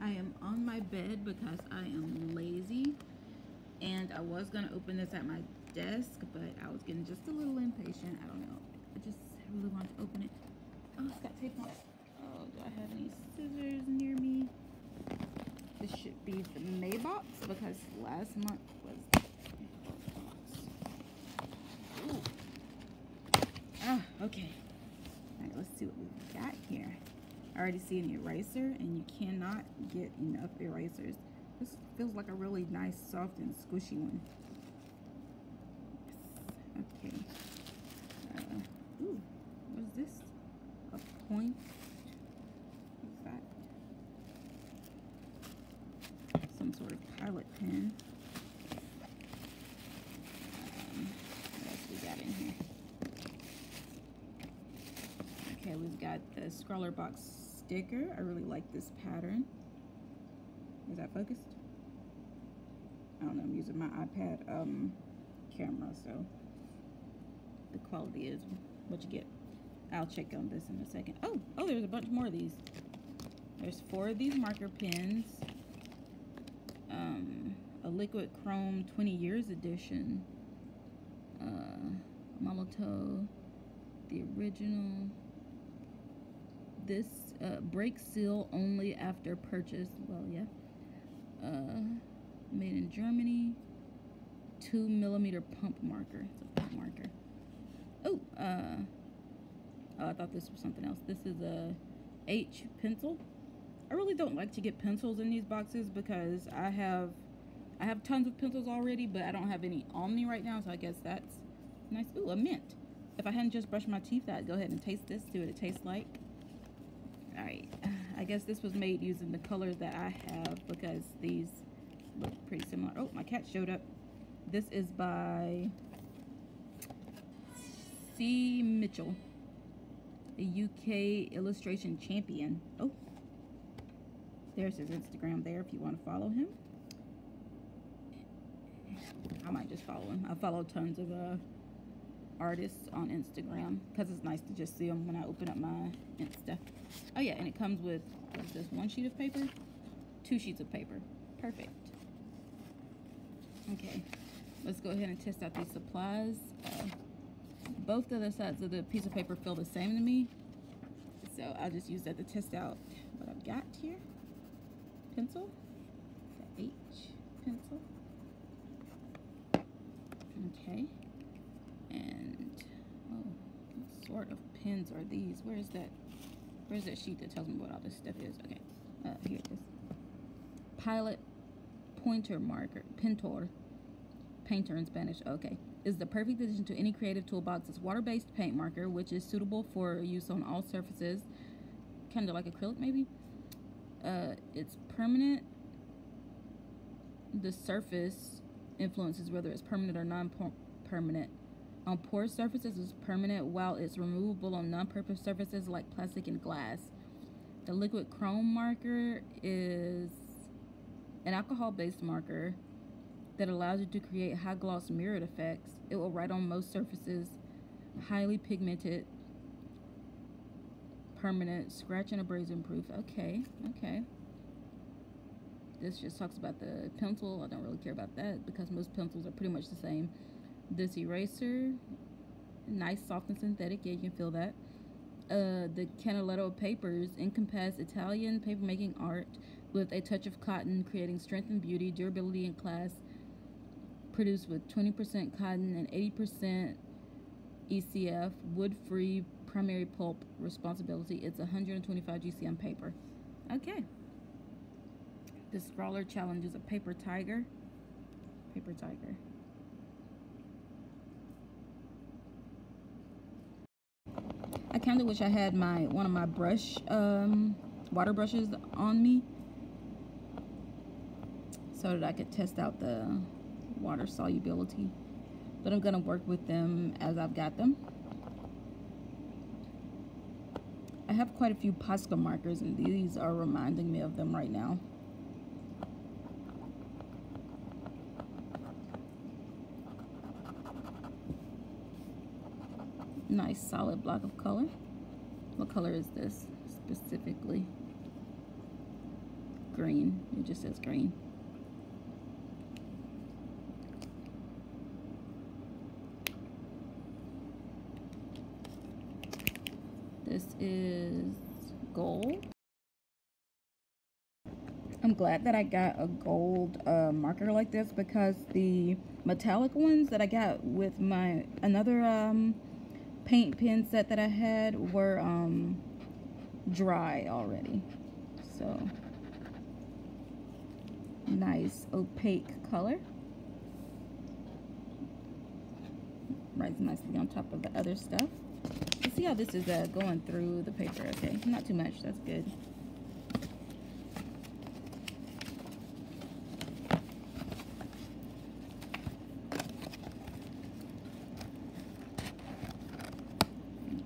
I am on my bed because I am lazy, and I was gonna open this at my desk, but I was getting just a little impatient. I don't know. I just really wanted to open it. Oh, it's got tape on it. Oh, do I have any scissors near me? This should be the May box because last month was the box. Ooh. Ah, okay. All right, let's see what we got here. I already see an eraser, and you cannot get enough erasers. This feels like a really nice, soft, and squishy one. Yes. Okay. Ooh, what is this? A point? What's that? Some sort of pilot pen. What else we got in here? Okay, we've got the ScrawlrBox sticker. I really like this pattern. Is that focused? I don't know, I'm using my iPad camera, so the quality is what you get. I'll check on this in a second. Oh, there's a bunch more of these. There's 4 of these marker pens. A liquid chrome 20 years edition. Molotov, the original. This break seal only after purchase. Well, yeah. Made in Germany. 2mm pump marker. It's a pump marker. Oh, I thought this was something else. This is a H pencil. I really don't like to get pencils in these boxes because I have tons of pencils already, but I don't have any on me right now, so I guess that's nice. Ooh, a mint. If I hadn't just brushed my teeth, I'd go ahead and taste this, see what it tastes like. Alright, I guess this was made using the colors that I have because these look pretty similar. Oh, my cat showed up. This is by C. Mitchell, a UK illustration champion. Oh, there's his Instagram there if you want to follow him. I might just follow him. I follow tons of artists on Instagram because it's nice to just see them when I open up my Insta. Oh yeah, and it comes with, what is this, 1 sheet of paper? 2 sheets of paper. Perfect. Okay, let's go ahead and test out these supplies. Both the other sides of the piece of paper feel the same to me, so I'll just use that to test out what I've got here. Pencil, the H pencil. Okay, and what sort of pens are these? Where's that sheet that tells me what all this stuff is? Okay, here it is. Pilot pointer marker, painter in Spanish. Okay, is the perfect addition to any creative toolbox. It's water-based paint marker, which is suitable for use on all surfaces, kind of like acrylic maybe. It's permanent. The surface influences whether it's permanent or non-permanent. On porous surfaces, it's permanent, while it's removable on non-porous surfaces like plastic and glass. The liquid chrome marker is an alcohol-based marker that allows you to create high-gloss mirrored effects. It will write on most surfaces. Highly pigmented, permanent, scratch and abrasion proof. Okay. This just talks about the pencil. I don't really care about that because most pencils are pretty much the same. This eraser, nice, soft and synthetic. Yeah, you can feel that. The Canaletto papers encompass Italian papermaking art with a touch of cotton, creating strength and beauty, durability and class. Produced with 20% cotton and 80% ECF, wood-free, primary pulp responsibility. It's 125 GCM paper. Okay. The Scrawler Challenge is a paper tiger. Paper tiger. I kind of wish I had one of my water brushes on me so that I could test out the water solubility, but I'm gonna work with them as I've got them. I have quite a few Posca markers, and these are reminding me of them right now. Nice solid block of color. What color is this specifically? green. It just says green. This is gold. I'm glad that I got a gold marker like this, because the metallic ones that I got with my another paint pen set that I had were dry already. So nice opaque color. Rides nicely on top of the other stuff. Let's see how this is going through the paper. Okay, not too much. That's good.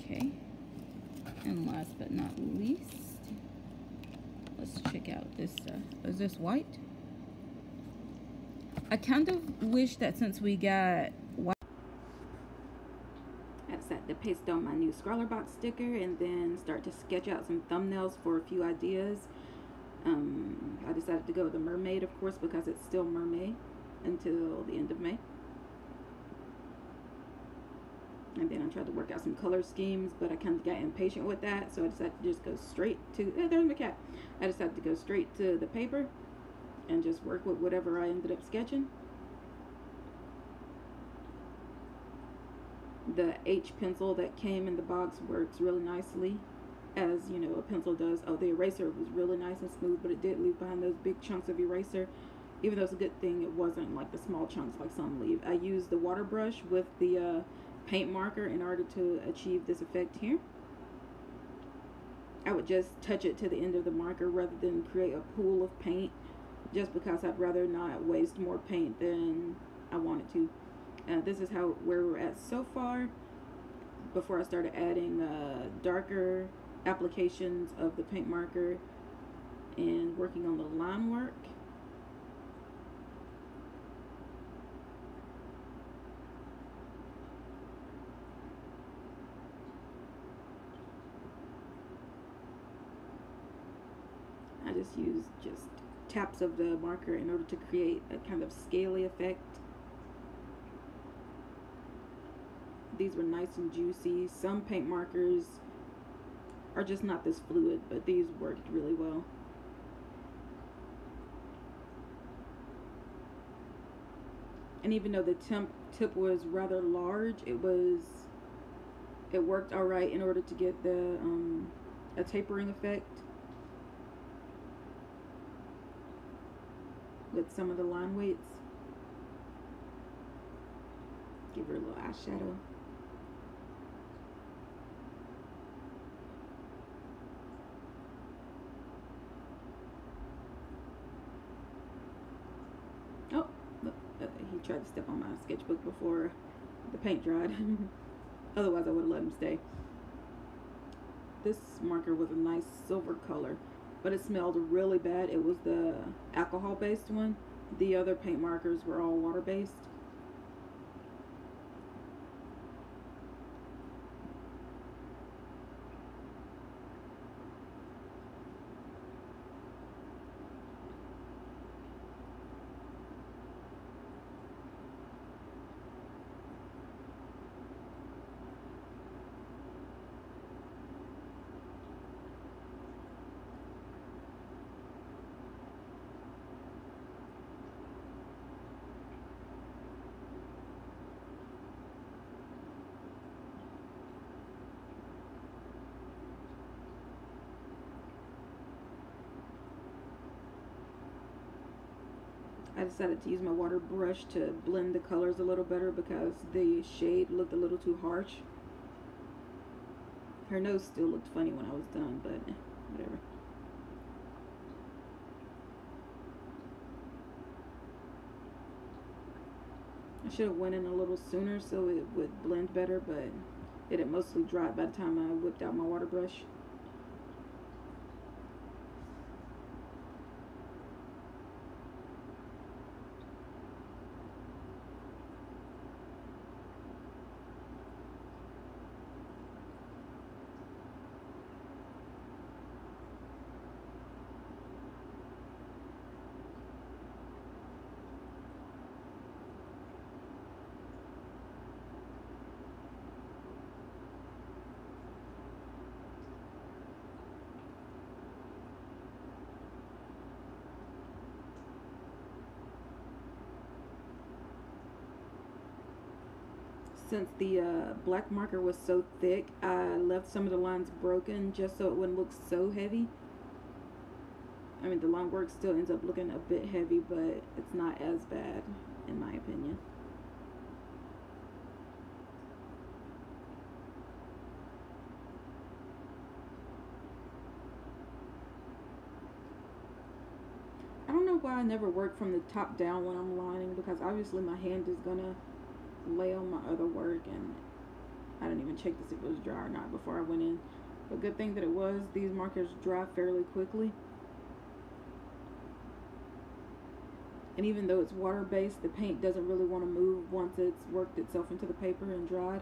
Okay, and last but not least, let's check out this. Is this white? I kind of wish that since we got white, I decided to paste on my new ScrawlrBox sticker and then start to sketch out some thumbnails for a few ideas. I decided to go with the mermaid, of course, because it's still mermaid until the end of May. And then I tried to work out some color schemes, but I kind of got impatient with that, so I decided to just go straight to, there's my cat. I decided to go straight to the paper and just work with whatever I ended up sketching. The H pencil that came in the box works really nicely, as you know a pencil does. Oh, the eraser was really nice and smooth, but it did leave behind those big chunks of eraser. Even though it's a good thing it wasn't like the small chunks like some leave. I used the water brush with the paint marker in order to achieve this effect here. I would just touch it to the end of the marker rather than create a pool of paint, just because I'd rather not waste more paint than I wanted to. This is where we're at so far, before I started adding darker applications of the paint marker and working on the line work. I just use taps of the marker in order to create a kind of scaly effect. These were nice and juicy. Some paint markers are just not this fluid, but these worked really well. And even though the tip was rather large, it worked all right in order to get the a tapering effect with some of the line weights. Give her a little eyeshadow. Oh, look, he tried to step on my sketchbook before the paint dried. Otherwise I would have let him stay. This marker was a nice silver color, but it smelled really bad. It was the alcohol based one. The other paint markers were all water based. I decided to use my water brush to blend the colors a little better because the shade looked a little too harsh. Her nose still looked funny when I was done, but whatever. I should have went in a little sooner so it would blend better, but it had mostly dried by the time I whipped out my water brush. since the black marker was so thick, I left some of the lines broken just so it wouldn't look so heavy. I mean, the line work still ends up looking a bit heavy, but it's not as bad, in my opinion. I don't know why I never work from the top down when I'm lining, because obviously my hand is gonna lay on my other work, and I didn't even check to see if it was dry or not before I went in. But good thing that it was. These markers dry fairly quickly. And even though it's water based, the paint doesn't really want to move once it's worked itself into the paper and dried.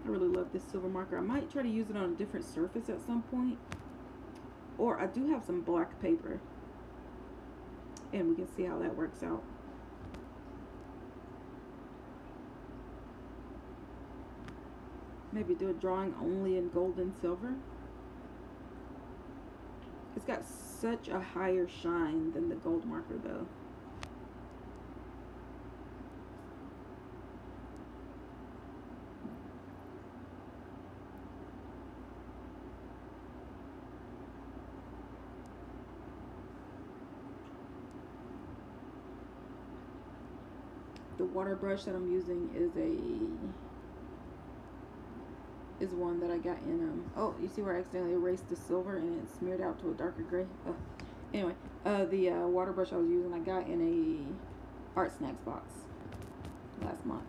I really love this silver marker. I might try to use it on a different surface at some point. Or I do have some black paper, and we can see how that works out. Maybe do a drawing only in gold and silver. It's got such a higher shine than the gold marker though. The water brush that I'm using is one that I got in oh, you see where I accidentally erased the silver and it smeared out to a darker gray. Anyway, the water brush I was using I got in a Art Snacks box last month.